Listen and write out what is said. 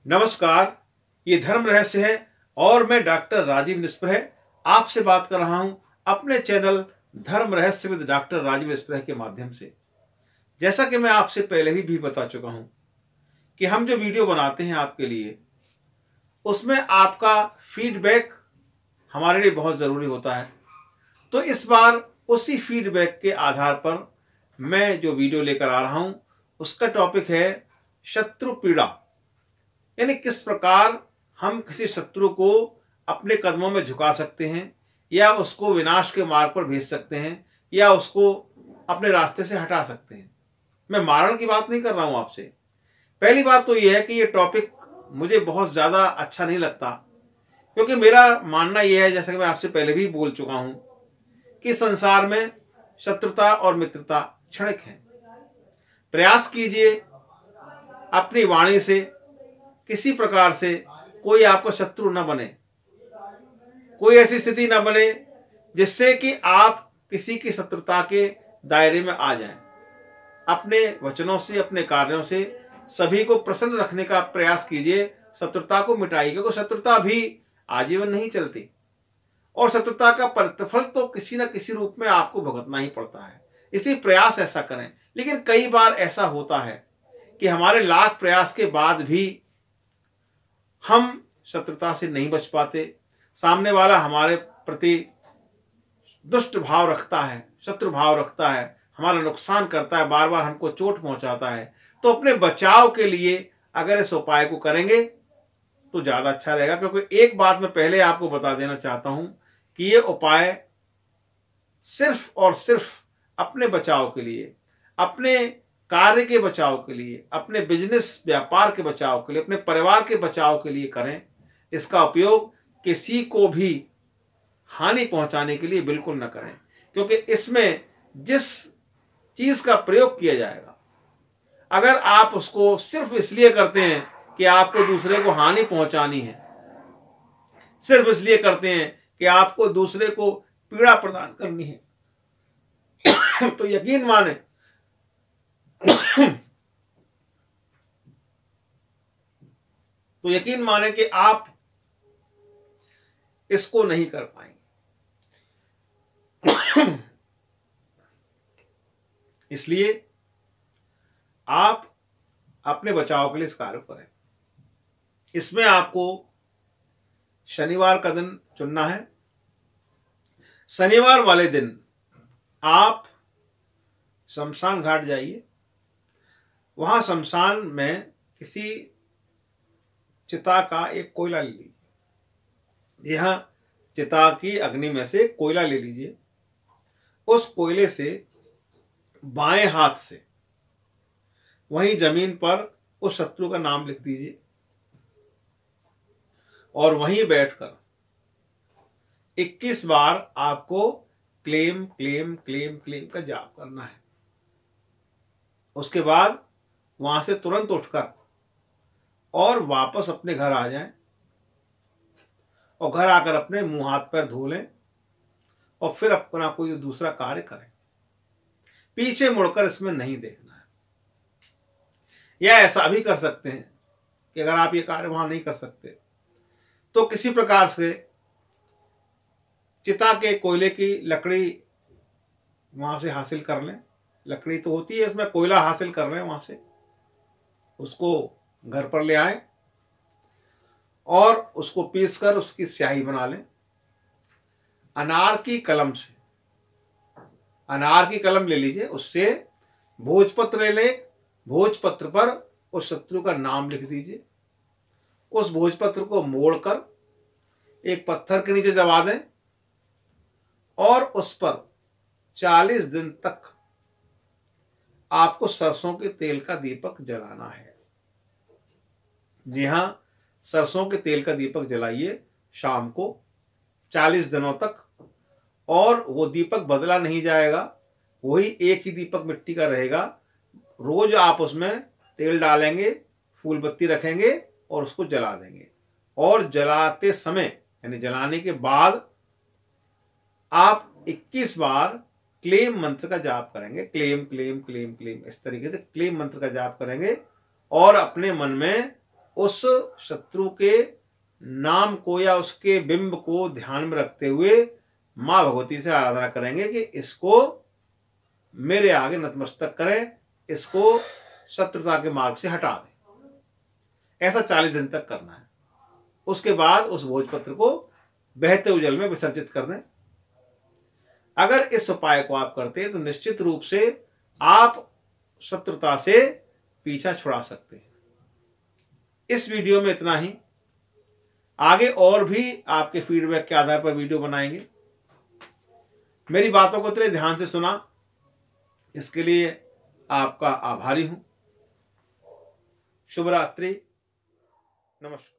नमस्कार, ये धर्म रहस्य है और मैं डॉक्टर राजीव निस्पृह आपसे बात कर रहा हूं अपने चैनल धर्म रहस्य विद डॉक्टर राजीव निस्पृह के माध्यम से। जैसा कि मैं आपसे पहले भी बता चुका हूं कि हम जो वीडियो बनाते हैं आपके लिए, उसमें आपका फीडबैक हमारे लिए बहुत ज़रूरी होता है। तो इस बार उसी फीडबैक के आधार पर मैं जो वीडियो लेकर आ रहा हूं, उसका टॉपिक है शत्रु पीड़ा। यानी किस प्रकार हम किसी शत्रु को अपने कदमों में झुका सकते हैं या उसको विनाश के मार्ग पर भेज सकते हैं या उसको अपने रास्ते से हटा सकते हैं। मैं मारण की बात नहीं कर रहा हूं आपसे। पहली बात तो यह है कि यह टॉपिक मुझे बहुत ज़्यादा अच्छा नहीं लगता, क्योंकि मेरा मानना यह है, जैसा कि मैं आपसे पहले भी बोल चुका हूं, कि संसार में शत्रुता और मित्रता क्षणिक है। प्रयास कीजिए अपनी वाणी से किसी प्रकार से कोई आपको शत्रु न बने, कोई ऐसी स्थिति न बने जिससे कि आप किसी की शत्रुता के दायरे में आ जाएं। अपने वचनों से, अपने कार्यों से सभी को प्रसन्न रखने का प्रयास कीजिए, शत्रुता को मिटाइए, क्योंकि शत्रुता भी आजीवन नहीं चलती और शत्रुता का प्रतिफल तो किसी न किसी रूप में आपको भुगतना ही पड़ता है। इसलिए प्रयास ऐसा करें। लेकिन कई बार ऐसा होता है कि हमारे लाख प्रयास के बाद भी हम शत्रुता से नहीं बच पाते। सामने वाला हमारे प्रति दुष्ट भाव रखता है, शत्रु भाव रखता है, हमारा नुकसान करता है, बार बार हमको चोट पहुंचाता है। तो अपने बचाव के लिए अगर इस उपाय को करेंगे तो ज़्यादा अच्छा रहेगा। क्योंकि एक बात मैं पहले आपको बता देना चाहता हूं कि ये उपाय सिर्फ और सिर्फ अपने बचाव के लिए, अपने कार्य के बचाव के लिए, अपने बिजनेस व्यापार के बचाव के लिए, अपने परिवार के बचाव के लिए करें। इसका उपयोग किसी को भी हानि पहुंचाने के लिए बिल्कुल न करें, क्योंकि इसमें जिस चीज का प्रयोग किया जाएगा, अगर आप उसको सिर्फ इसलिए करते हैं कि आपको दूसरे को हानि पहुंचानी है, सिर्फ इसलिए करते हैं कि आपको दूसरे को पीड़ा प्रदान करनी है, तो यकीन माने कि आप इसको नहीं कर पाएंगे। इसलिए आप अपने बचाव के लिए इस कार्य करें। इसमें आपको शनिवार का दिन चुनना है। शनिवार वाले दिन आप शमशान घाट जाइए। वहां शमशान में किसी चिता का एक कोयला ले लीजिए। यह चिता की अग्नि में से कोयला ले लीजिए। उस कोयले से बाएं हाथ से वहीं जमीन पर उस शत्रु का नाम लिख दीजिए और वहीं बैठकर 21 बार आपको क्लेम क्लेम क्लेम क्लेम का जाप करना है। उसके बाद वहां से तुरंत उठकर और वापस अपने घर आ जाएं और घर आकर अपने मुंह हाथ पैर धो लें और फिर अपना कोई दूसरा कार्य करें। पीछे मुड़कर इसमें नहीं देखना है। या ऐसा भी कर सकते हैं कि अगर आप ये कार्य वहां नहीं कर सकते तो किसी प्रकार से चिता के कोयले की लकड़ी वहां से हासिल कर लें। लकड़ी तो होती है, इसमें कोयला हासिल कर रहे हैं, वहां से उसको घर पर ले आए और उसको पीसकर उसकी स्याही बना लें। अनार की कलम से, अनार की कलम ले लीजिए, उससे भोजपत्र ले लें। भोजपत्र पर उस शत्रु का नाम लिख दीजिए। उस भोजपत्र को मोड़कर एक पत्थर के नीचे दबा दें और उस पर 40 दिन तक आपको सरसों के तेल का दीपक जलाना है। जी हां, सरसों के तेल का दीपक जलाइए शाम को 40 दिनों तक, और वो दीपक बदला नहीं जाएगा, वही एक ही दीपक मिट्टी का रहेगा। रोज आप उसमें तेल डालेंगे, फूल बत्ती रखेंगे और उसको जला देंगे। और जलाते समय यानी जलाने के बाद आप 21 बार क्लेम मंत्र का जाप करेंगे। क्लेम क्लेम क्लेम क्लेम, इस तरीके से क्लेम मंत्र का जाप करेंगे और अपने मन में उस शत्रु के नाम को या उसके बिंब को ध्यान में रखते हुए मां भगवती से आराधना करेंगे कि इसको मेरे आगे नतमस्तक करें, इसको शत्रुता के मार्ग से हटा दें। ऐसा 40 दिन तक करना है। उसके बाद उस भोजपत्र को बहते हुए जल में विसर्जित कर दें। अगर इस उपाय को आप करते हैं तो निश्चित रूप से आप शत्रुता से पीछा छुड़ा सकते हैं। इस वीडियो में इतना ही। आगे और भी आपके फीडबैक के आधार पर वीडियो बनाएंगे। मेरी बातों को इतने ध्यान से सुना, इसके लिए आपका आभारी हूं। शुभ रात्रि, नमस्कार।